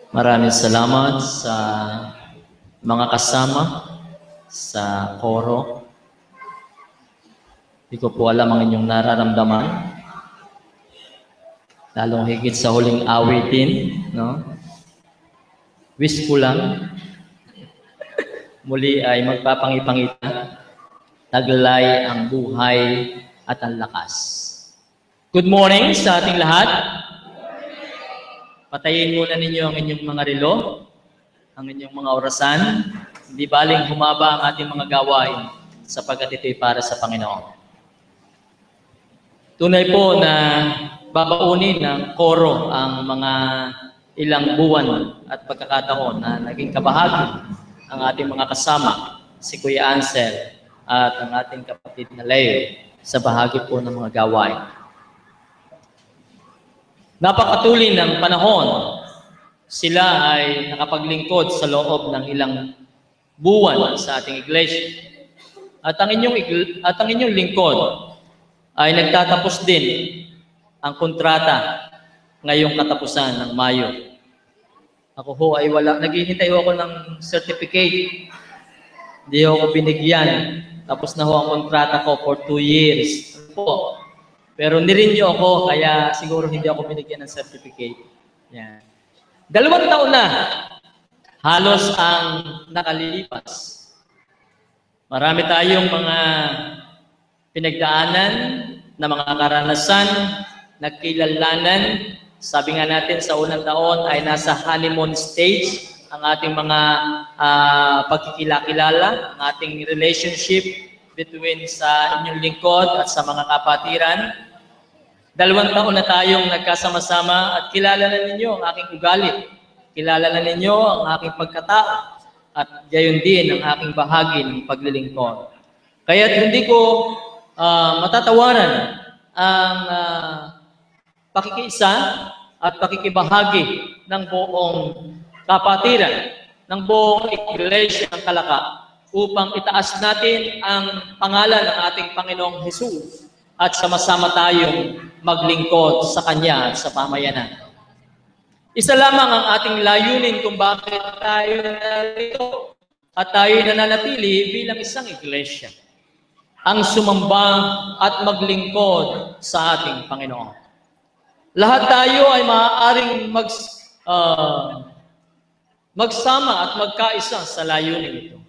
Maraming salamat sa mga kasama sa koro. Hindi ko po alam ang inyong nararamdaman. Lalong higit sa huling awitin, no? Wish ko lang muli ay magpapangipangita, taglay ang buhay at ang lakas. Good morning sa ating lahat. Patayin muna ninyo ang inyong mga relo, ang inyong mga orasan. Hindi baling humaba ang ating mga gawain sapagkat ito'y para sa Panginoon. Tunay po na babaunin ng koro ang mga ilang buwan at pagkakataon na naging kabahagi ang ating mga kasama, si Kuya Ansel at ang ating kapatid na Leo sa bahagi po ng mga gawain. Napakatulin ng panahon, sila ay nakapaglingkod sa loob ng ilang buwan sa ating iglesia. At ang inyong lingkod ay nagtatapos din ang kontrata ngayong katapusan ng Mayo. Ako ho ay wala, naghihintay ako ng certificate. Hindi ako binigyan. Tapos na ho ang kontrata ko for 2 years. Po. Pero nirenew ako, kaya siguro hindi ako binigyan ng certificate. Yan. 2 taon na, halos ang nakalipas. Marami tayong mga pinagdaanan na mga karanasan, nagkilalanan. Sabi nga natin sa unang taon ay nasa honeymoon stage ang ating mga pagkikilala, ang ating relationship between sa inyong lingkod at sa mga kapatiran. 2 taon na tayong nagkasama-sama at kilala na ninyo ang aking ugali. Kilala na ninyo ang aking pagkatao at gayon din ang aking bahagi ng paglilingkod. Kaya hindi ko matatawaran ang pakikiisa at pakikibahagi ng buong kapatiran, ng buong iglesia ng Kalaka upang itaas natin ang pangalan ng ating Panginoong Hesus at sama-sama tayong maglingkod sa Kanya at sa pamayanan. Isa lamang ang ating layunin kung bakit tayo narito at tayo nananatili bilang isang iglesia. Ang sumamba at maglingkod sa ating Panginoon. Lahat tayo ay maaaring magsama at magkaisa sa layunin ito.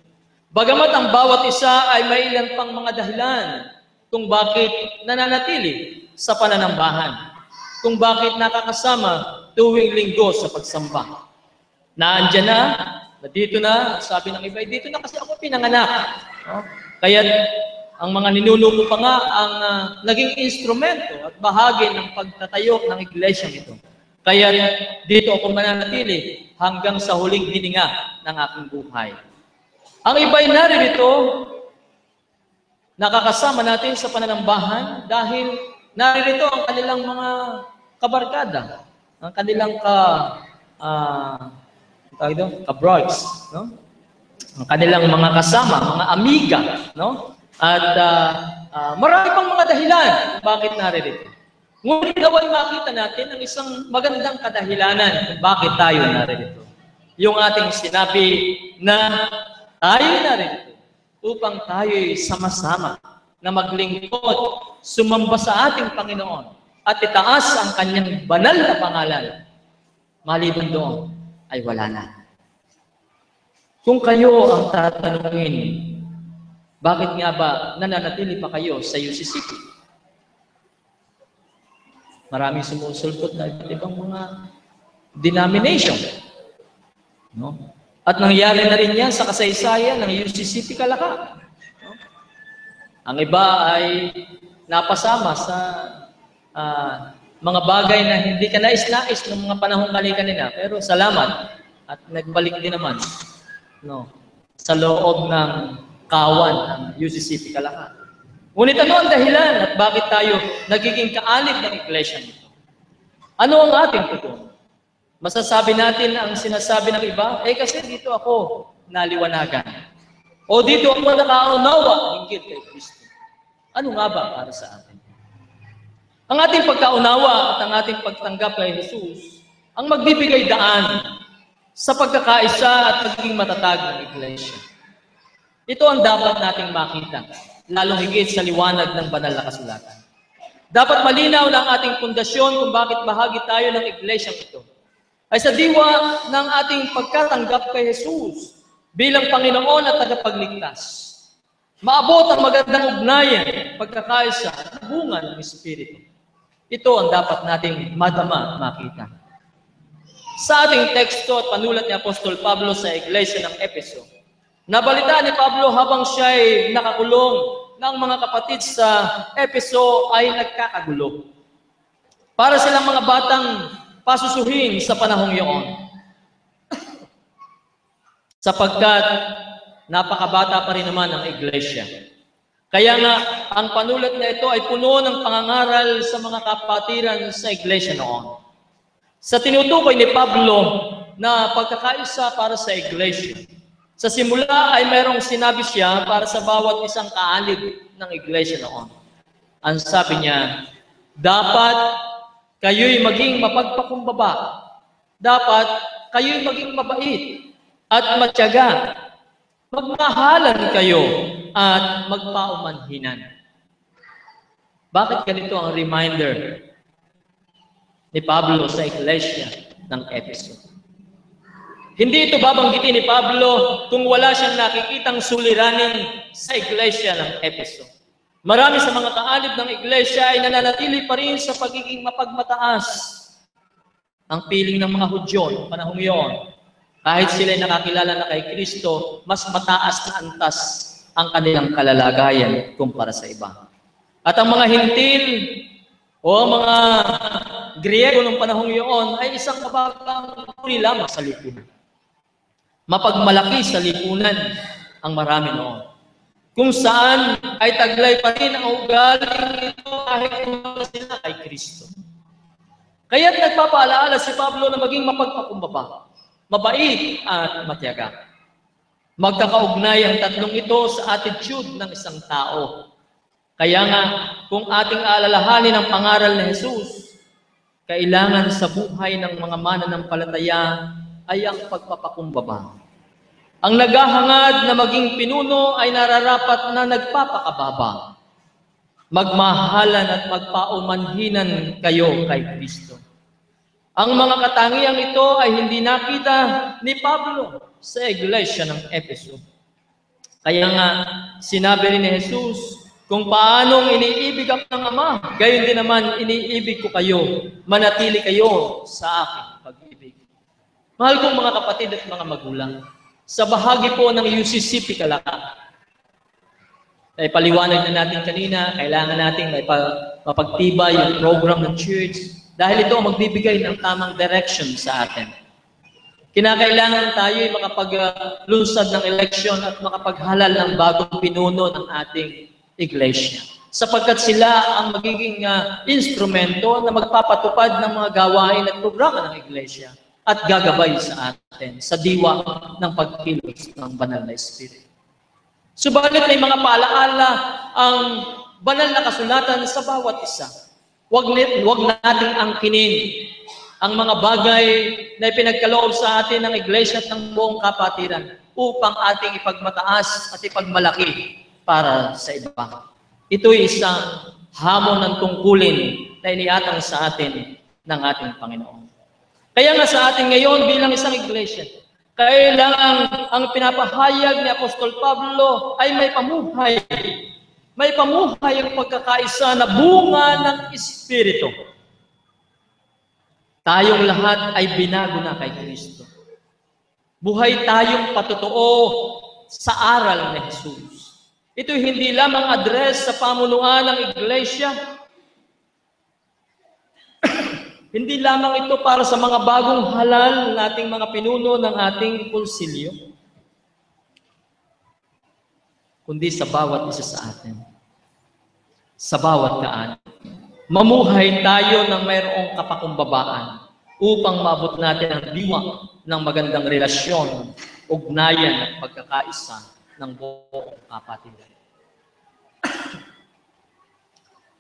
Bagamat ang bawat isa ay may ilan pang mga dahilan kung bakit nananatili sa pananambahan, kung bakit nakakasama tuwing linggo sa pagsamba. Naandyan na dito na, sabi ng iba, dito na kasi ako pinanganak. No? Kaya ang mga ninuno pa nga ang naging instrumento at bahagi ng pagtatayo ng iglesia ito. Kaya dito ako mananatili hanggang sa huling hininga ng aking buhay. Ang iba'y naririto, nakakasama natin sa pananambahan dahil naririto ang kanilang mga kabarkada, ang kanilang kabroids, no? Ang kanilang mga kasama, mga amiga, no? At marami pang mga dahilan bakit naririto. Ngunit naway makita natin ang isang magandang kadahilanan kung bakit tayo naririto. Yung ating sinabi na tayo naririto upang tayo'y sama-sama na maglingkod, sumamba sa ating Panginoon at itaas ang Kanyang banal na pangalan. Maliban doon ay wala na. Kung kayo ang tatanungin, bakit nga ba nananatili pa kayo sa UCCP? Maraming sumusulpot na iba't ibang mga denomination. No? At nangyari na rin yan sa kasaysayan ng UCCP Kalaka. No? Ang iba ay napasama sa mga bagay na hindi ka nais-nais ng mga panahong kanina. Pero salamat at nagbalik din naman, no, sa loob ng kawan ng UCCP Kalaka. Ngunit ano ang dahilan at bakit tayo nagiging kaalib ng iglesia nito? Ano ang ating tugon? Masasabi natin ang sinasabi ng iba, kasi dito ako naliwanagan. O dito ako nakaunawa hinggil kay Kristo. Ano nga ba para sa atin? Ang ating pagkaunawa at ang ating pagtanggap kay Jesus, ang magbibigay daan sa pagkakaisa at pagiging matatag ng iglesia. Ito ang dapat nating makita, lalong higit sa liwanag ng banal na kasulatan. Dapat malinaw na ang ating pundasyon kung bakit bahagi tayo ng iglesyang ito ay sa diwa ng ating pagkatanggap kay Jesus bilang Panginoon at tagapagligtas. Maabot ang magandang ugnayan, pagkakaisa at bunga ng Espiritu. Ito ang dapat nating madama at makita. Sa ating teksto at panulat ni Apostol Pablo sa iglesia ng Efeso, nabalitaan ni Pablo habang siya ay nakakulong ng mga kapatid sa Efeso ay nagkakagulo. Para silang mga batang pasusuhin sa panahong iyon. Sapagkat napakabata pa rin naman ang iglesia. Kaya nga, ang panulat na ito ay puno ng pangangaral sa mga kapatiran sa iglesia noon. Sa tinutukoy ni Pablo na pagkakaisa para sa iglesia, sa simula ay mayroong sinabi siya para sa bawat isang kaanig ng iglesia noon. Ang sabi niya, dapat kayo'y maging mapagpakumbaba. Dapat kayo'y maging mabait at matyaga. Magmahalan kayo at magpaumanhinan. Bakit ganito ang reminder ni Pablo sa iglesia ng Efeso? Hindi ito babanggitin ni Pablo kung wala siyang nakikitang suliranin sa iglesia ng Efeso. Marami sa mga kaanib ng iglesia ay nananatili pa rin sa pagiging mapagmataas. Ang piling ng mga Hudyo noong panahong iyon, kahit sila ay nakakilala na kay Kristo, mas mataas na antas ang kanilang kalalagayan kumpara sa iba. At ang mga Hintil o ang mga Griego noong panahong iyon ay isang mabagang uri lamang sa lipunan. Mapagmalaki sa lipunan ang marami noon. Kung saan ay taglay pa rin ang ugaling ito kahit kumala sila kay Kristo. Kaya't nagpapaalaala si Pablo na maging mapagpakumbaba, mabait at matyaga. Magkakaugnay ang tatlong ito sa attitude ng isang tao. Kaya nga, kung ating alalahanin ang pangaral ni Jesus, kailangan sa buhay ng mga mananampalataya ay ang pagpapakumbaba. Ang naghahangad na maging pinuno ay nararapat na nagpapakababa. Magmahalan at magpaumanhinan kayo kay Kristo. Ang mga katangiang ito ay hindi nakita ni Pablo sa iglesia ng Efeso. Kaya nga, sinabi rin ni Jesus, kung paanong iniibig ako ng Ama, gayon din naman iniibig ko kayo, manatili kayo sa aking pag-ibig. Mahal kong mga kapatid at mga magulang, sa bahagi po ng UCCP Kalaka, ay paliwanag na natin kanina, kailangan natin mapagtibay yung program ng church dahil ito ang magbibigay ng tamang direction sa atin. Kinakailangan tayo ay makapaglunsad ng eleksyon at makapaghalal ng bagong pinuno ng ating iglesia. Sapagkat sila ang magiging instrumento na magpapatupad ng mga gawain at programa ng iglesia at gagabay sa atin sa diwa ng pagkilos ng banal na Espiritu. Subalit may mga paalaala ang banal na kasulatan sa bawat isa. Huwag nating angkinin ang mga bagay na ipinagkaloob sa atin ng iglesia at ng buong kapatiran upang ating ipagmataas at ipagmalaki para sa iba. Ito'y isang hamon ng tungkulin na iniatang sa atin ng ating Panginoon. Kaya nga sa atin ngayon bilang isang iglesia, kailangan ang pinapahayag ni Apostol Pablo ay may pamuhay. May pamuhay ang pagkakaisa na bunga ng Espiritu. Tayong lahat ay binago na kay Kristo. Buhay tayong patotoo sa aral ni Jesus. Ito hindi lamang address sa pamunuan ng iglesia. Hindi lamang ito para sa mga bagong halal nating mga pinuno ng ating konsilyo, kundi sa bawat isa sa atin. Sa bawat kaan. Mamuhay tayo ng mayroong kapakumbabaan upang maabot natin ang diwa ng magandang relasyon, ugnayan at pagkakaisa ng buong kapatiran.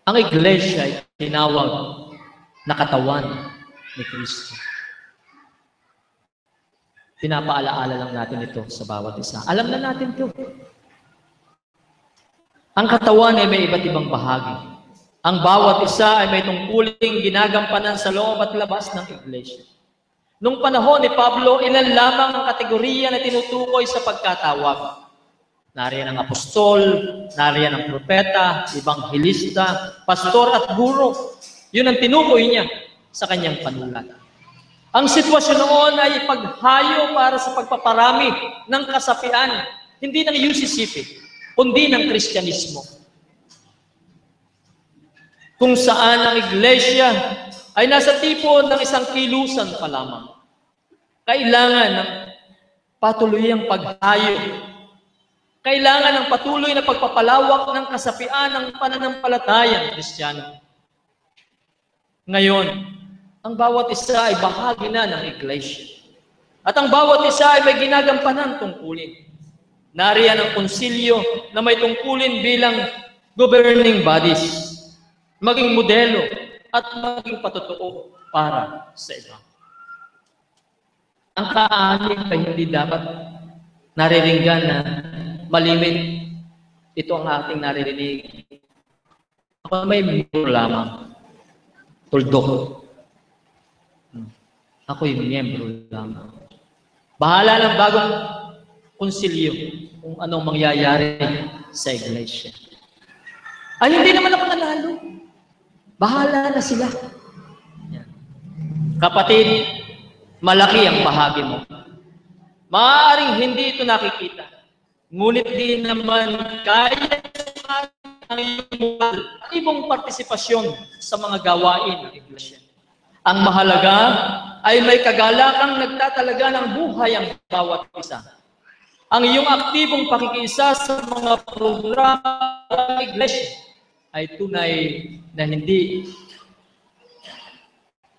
Ang iglesia ay tinawag na katawan ni Kristo. Pinapaalaala lang natin ito sa bawat isa. Alam na natin ito. Ang katawan ay may iba't ibang bahagi. Ang bawat isa ay may tungkuling ginagampanan sa loob at labas ng iglesia. Nung panahon ni Pablo, ilan lamang ang kategorya na tinutukoy sa pagkatawag. Nariyan ang apostol, nariyan ang propeta, ebanghilista, pastor at guro. Yun ang tinukoy niya sa kanyang panulat. Ang sitwasyon noon ay paghayo para sa pagpaparami ng kasapian, hindi ng UCCP, kundi ng Kristyanismo. Kung saan ang iglesia ay nasa tipo ng isang kilusan pa lamang. Kailangan ng patuluyang paghayo. Kailangan ng patuloy na pagpapalawak ng kasapian ng pananampalatayang Kristiyano. Ngayon, ang bawat isa ay bahagi na ng iglesia. At ang bawat isa ay may ginagampanan tungkulin. Nariyan ang konsilyo na may tungkulin bilang governing bodies, maging modelo at maging patotoo para sa iba. Ang kaanin ay hindi dapat nariringgan na malimit. Ito ang ating naririnig. Ako may miyembro lamang. Tuldok. Ako'y miyembro lamang. Bahala ng bagong konsilyo kung anong mangyayari sa iglesia. Ay, hindi naman ako nanalo. Bahala na sila. Yan. Kapatid, malaki ang bahagi mo. Maaaring hindi ito nakikita. Ngunit di naman kaya ang iyong aktibong partisipasyon sa mga gawain ng iglesia. Ang mahalaga ay may kagalakang nagtatalaga ng buhay ang bawat isa. Ang iyong aktibong pakikiisa sa mga programa ng iglesia ay tunay na hindi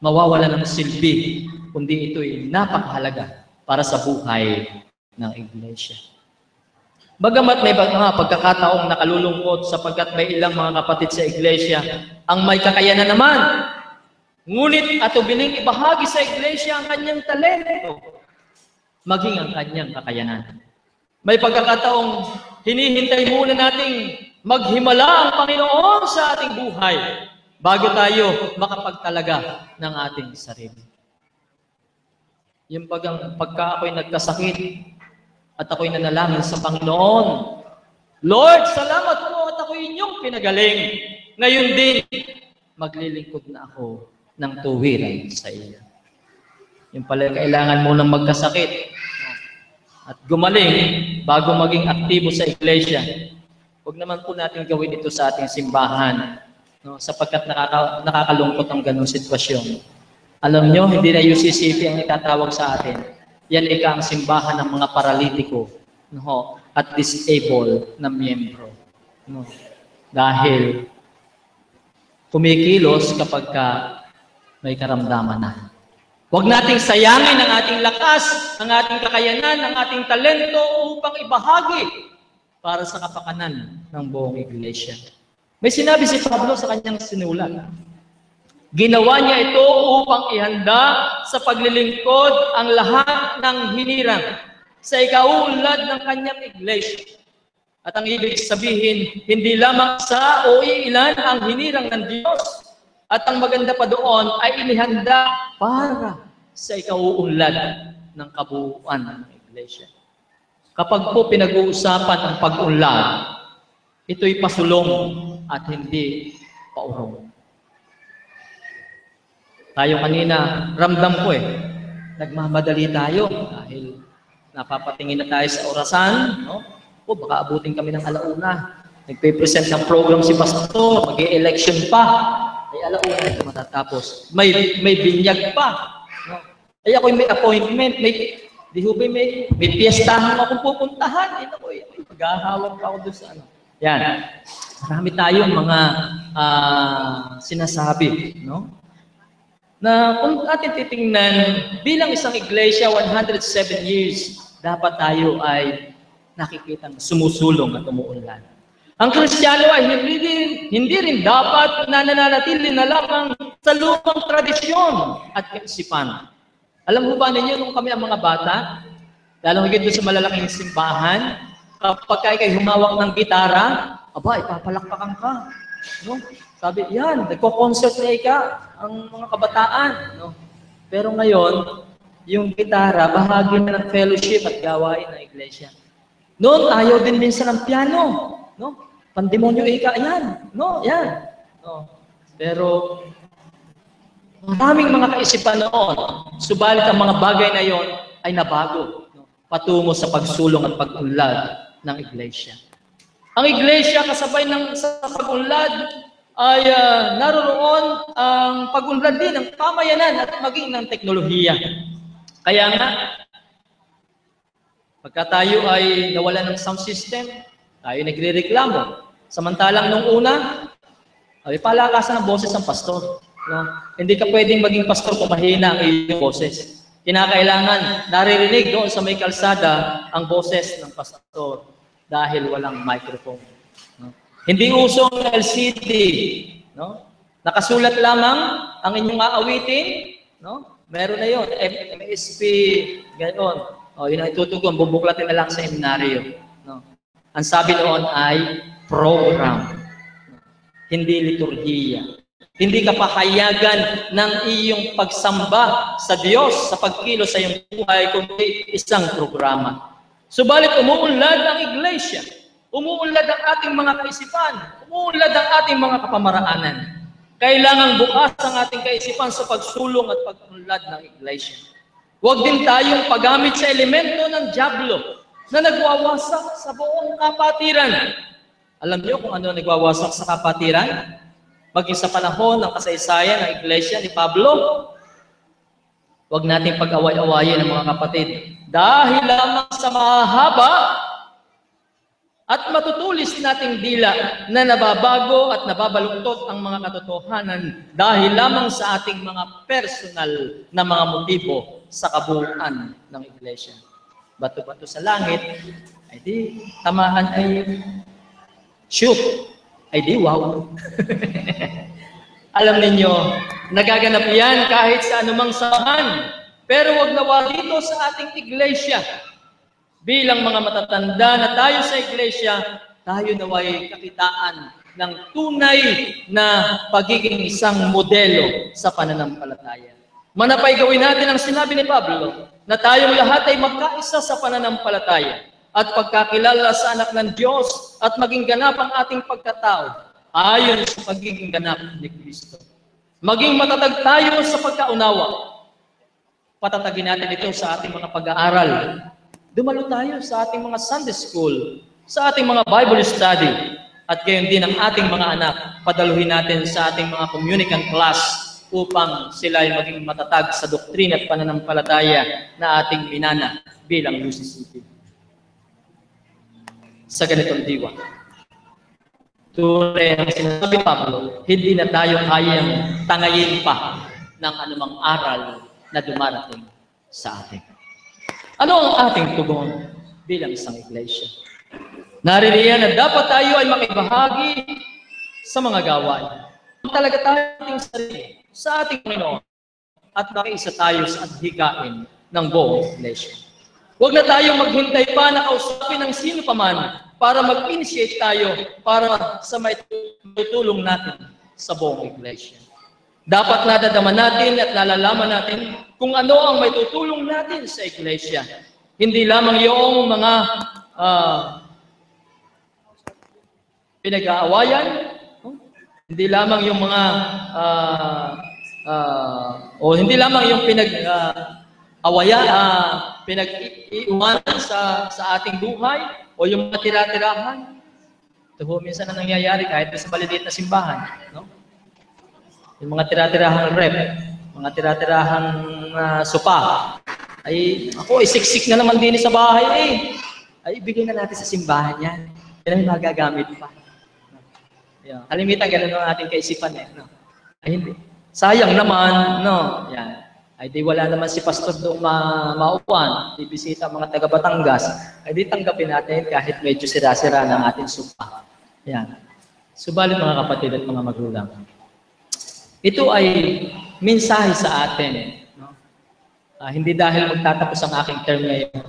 mawawala ng silbi, kundi ito'y napakahalaga para sa buhay ng iglesia. Bagamat may mga pagkakataong nakalulungkot sapagkat may ilang mga kapatid sa iglesia ang may kakayanan naman, ngunit atubiling ibahagi sa iglesia ang kanyang talento, maging ang kanyang kakayanan. May pagkakataong hinihintay muna nating maghimala ang Panginoon sa ating buhay bago tayo makapagtalaga ng ating sarili. Yung pagka ako'y nagkasakit at ako'y nanalangin sa Panginoon, Lord, salamat po at ako'y inyong pinagaling. Ngayon din, maglilingkod na ako ng tuwiran sa iyo. Yung pala kailangan mo nang magkasakit at gumaling bago maging aktibo sa iglesia. Huwag naman po natin gawin ito sa ating simbahan, no? Sapagkat nakakalungkot ang ganung sitwasyon. Alam nyo, hindi na UCCP ang itatawag sa atin. Yan ang simbahan ng mga paralitiko, no? At disabled na miyembro. No? Dahil kumikilos kapag may karamdaman na. Huwag nating sayangin ang ating lakas, ang ating kakayanan, ang ating talento upang ibahagi para sa kapakanan ng buong iglesia. May sinabi si Pablo sa kanyang sinulat. Ginawa niya ito upang ihanda sa paglilingkod ang lahat ng hinirang sa ikauunlad ng kanyang iglesia. At ang ibig sabihin, hindi lamang sa o iilan ang hinirang ng Diyos. At ang maganda pa doon ay inihanda para sa ikauunlad ng kabuuan ng iglesia. Kapag po pinag-uusapan ang pag-unlad, ito'y pasulong at hindi paurong. Tayo kanina, ramdam ko nagmamadali tayo dahil napapatingin na tayo sa orasan, no? O baka abutin kami ng alauna. Nagpe-present ng program si Pastor, mag-e-election pa. Ay alauna ito matatapos. May binyag pa. No? Ay ako'y may appointment, may piyestahan akong pupuntahan. Maghahawak pa ako doon sa ano. Yan. Marami tayong mga sinasabi, no? Na kung atin titingnan, bilang isang iglesia, 107 years, dapat tayo ay nakikitang sumusulong at umuunlad. Ang Kristiyano ay hindi rin dapat na nananatili na lamang sa lumang tradisyon at kaisipan. Alam mo ba ninyo, nung kami ang mga bata, Lalo higit doon sa malalaking simbahan, kapag kayo humawak ng gitara, aba, ipapalakpakan ka. No? Sabi, yan, nagko-concert na ang mga kabataan. No? Pero ngayon, yung gitara, bahagi na ng fellowship at gawain ng iglesia. Noon, ayaw din minsan ng piano. No? Pandemonyo yan. No, yan. No. Pero, maraming mga kaisipan noon, subalit ang mga bagay na yon ay nabago. No? Patungo sa pagsulong at pag-unlad ng iglesia. Ang iglesia, kasabay sa pag-unlad, ay naroon ang pag-unlad din ng pamayanan at maging ng teknolohiya. Kaya nga, pagka tayo ay nawala ng sound system, tayo nagre-reklamo. Samantalang nung una, ay palakasan ng boses ng pastor. No? Hindi ka pwedeng maging pastor kung mahina ang iyong boses. Kinakailangan naririnig doon sa may kalsada ang boses ng pastor dahil walang microphone. No? Hindi usong LCD. No? Nakasulat lamang ang inyong aawitin. No? Meron na yun. MSP, ganoon. O, yun ang itutugon. Bubuklatin na lang sa seminaryo. No? Ang sabi noon ay program. Hindi liturhiya. Hindi ka pahayagan ng iyong pagsamba sa Diyos sa pagkilos sa iyong buhay, kundi isang programa. Subalit umuunlad ang iglesia. Umuunlad ang ating mga kaisipan. Umuunlad ang ating mga kapamaraanan. Kailangan bukas ang ating kaisipan sa pagsulong at pag-unlad ng iglesia. Huwag din tayong paggamit sa elemento ng dyablo na nagwawasak sa buong kapatiran. Alam niyo kung ano nagwawasak sa kapatiran? Maging sa panahon ng kasaysayan ng iglesia ni Pablo, huwag nating pag-away-awayin ng mga kapatid. Dahil lamang sa mahaba at matutulis nating dila na nababago at nababaluktot ang mga katotohanan dahil lamang sa ating mga personal na mga motibo sa kabuuan ng iglesia. Bato-bato sa langit, ay di, tamahan ay shoot, ay di wow. Alam ninyo, nagaganap yan kahit sa anumang samahan. Pero wag nawa dito sa ating iglesia. Bilang mga matatanda na tayo sa iglesia, tayo naway kakitaan ng tunay na pagiging isang modelo sa pananampalataya. Manapay gawin natin ang sinabi ni Pablo, na tayong lahat ay magkaisa sa pananampalataya at pagkakilala sa anak ng Diyos at maging ganap ang ating pagkatao ayon sa pagiging ganap ni Kristo. Maging matatag tayo sa pagkaunawa. Patatagin natin ito sa ating mga pag-aaral. Dumalo tayo sa ating mga Sunday school, sa ating mga Bible study, at gayon din ang ating mga anak, padaluhin natin sa ating mga communicant class upang sila ay maging matatag sa doktrina at pananampalataya na ating minana bilang UCCP. Sa ganitong diwa. Tunay ang sinasabi Pablo, hindi na tayo kayang tangayin pa ng anumang aral na dumarating sa atin. Ano ang ating tugon bilang isang iglesia? Naririyan na dapat tayo ay makibahagi sa mga gawain. Talaga tayo ating sarili sa ating Panginoon at nakiisa tayo sa adhikain ng buong iglesia. Huwag na tayong maghintay pa na kausapin ng sino paman para mag-initiate tayo para sa may tutulong natin sa buong iglesia. Dapat nadadama natin at nalalaman natin kung ano ang may tutulong natin sa iglesia. Hindi lamang yung mga pinag-aawayan, hindi lamang yung mga hindi lamang yung pinag-iiwanan sa ating buhay o yung mga tira-tirahan. Ito ho, minsan na nangyayari kahit sa maliliit na simbahan. No? Yung mga tira-tirahang rep, mga tira-tirahang sopa, ay ako, siksik na naman din sa bahay ay ibigay na natin sa simbahan yan. Yan ang magagamit pa. Yeah. Kalimitan, ganun ang ating kaisipan no? Ay hindi. Sayang naman, no? Yan. Ay di wala naman si pastor doon maupuan, bibisita ang mga taga Batangas, ay di tanggapin natin kahit medyo sira-sira ng ating supa. Yan. Subalit mga kapatid at mga magulang, ito ay mensahe sa atin. No? Hindi dahil magtatapos ang aking term ngayon,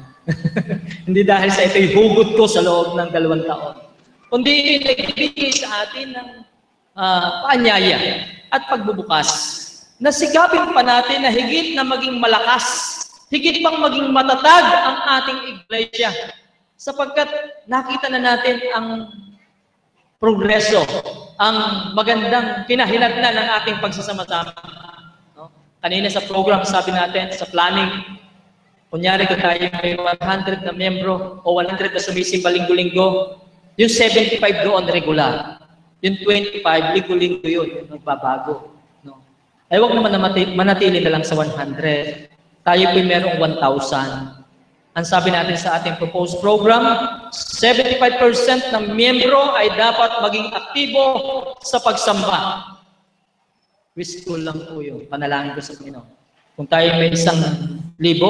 Hindi dahil sa ito'y hugot ko sa loob ng 2 taon. Kundi nagbibigay sa atin ng paanyaya at pagbubukas. Nasikapin pa natin na higit na maging malakas, higit pang maging matatag ang ating iglesia. Sapagkat nakita na natin ang progreso, ang magandang kinahinatnan ng ating pagsasama-sama. No? Kanina sa program, sabi natin, sa planning, kunyari kung tayo may 100 na membro o 100 na sumisimba linggo-linggo, yung 75 doon regular. Yung 25, linggo-linggo yun, nagbabago. No? Ay huwag naman na manatili na lang sa 100. Tayo po merong 1,000. Ang sabi natin sa ating proposed program, 75% ng miyembro ay dapat maging aktibo sa pagsamba. Wishful lang po yun. Panalangin ko sa Panginoon. Kung tayo may 1,000, di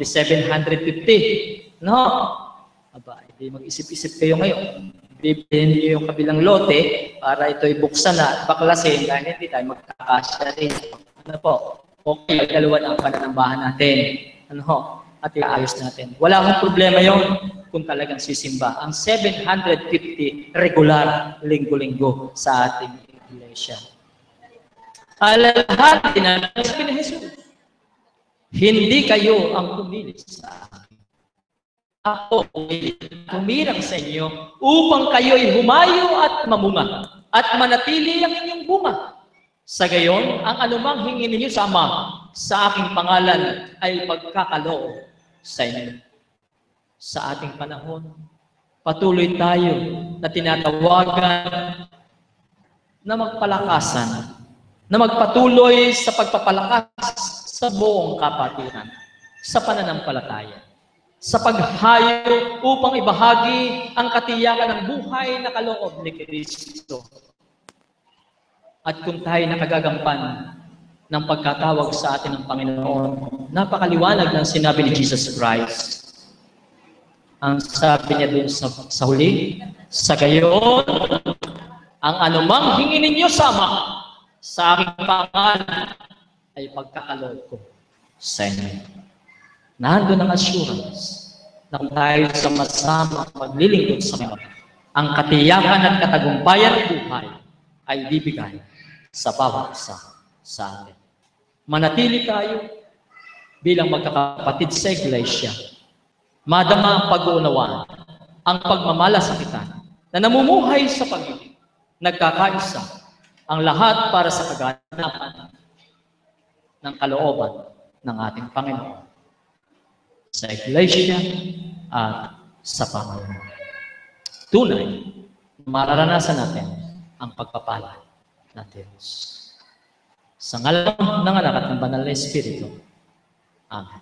750. No? Aba, hindi mag-isip-isip kayo ngayon. Bibilhin niyo yung kabilang lote para ito'y buksan na baklasin dahil hindi tayo magkakasya rin. Ano po? Okay, dalawa na ang pananambahan natin. Ano? At iayos natin. Wala akong problema yon kung talagang sisimba. Ang 750 regular linggo-linggo sa ating iglesia. Alalahatin na sabi ni Jesus, hindi kayo ang pumili sa akin. Ako humirang sa inyo upang kayo'y humayo at mamunga at manatili ang inyong bunga. Sa gayon, ang anumang hingin ninyo sa Ama sa aking pangalan ay pagkakaloob sa inyo. Sa ating panahon, patuloy tayo na tinatawagan na magpalakasan, na magpatuloy sa pagpapalakas sa buong kapatiran, sa pananampalataya, sa paghayo upang ibahagi ang katiyakan ng buhay na kaloob ni Kristo. At kung tayo nakagagampan ng pagkatawag sa atin ng Panginoon, napakaliwanag ng sinabi ni Jesus Christ. Ang sabi niya dun sa huli, sa gayon, ang anumang hingin ninyo sama sa aking pangalan ay pagkakaloob ko sa inyo. Nandun ang assurance na kung tayo sama-sama maglilingkod sa Panginoon, ang katiyakan at katagumpayan ng buhay ay bibigay sa bawat isa sa atin. Manatili tayo bilang magkakapatid sa iglesia. Madama ang pag-uunawaan, ang pagmamalasakitan na namumuhay sa pag-ibig, nagkakaisa ang lahat para sa kaganapan ng kalooban ng ating Panginoon sa iglesia at sa pamumuhay. Tunay, mararanasan natin ang pagpapala ng Diyos. Sa ngalan ng Anak at ng Banal na Espiritu. Amen.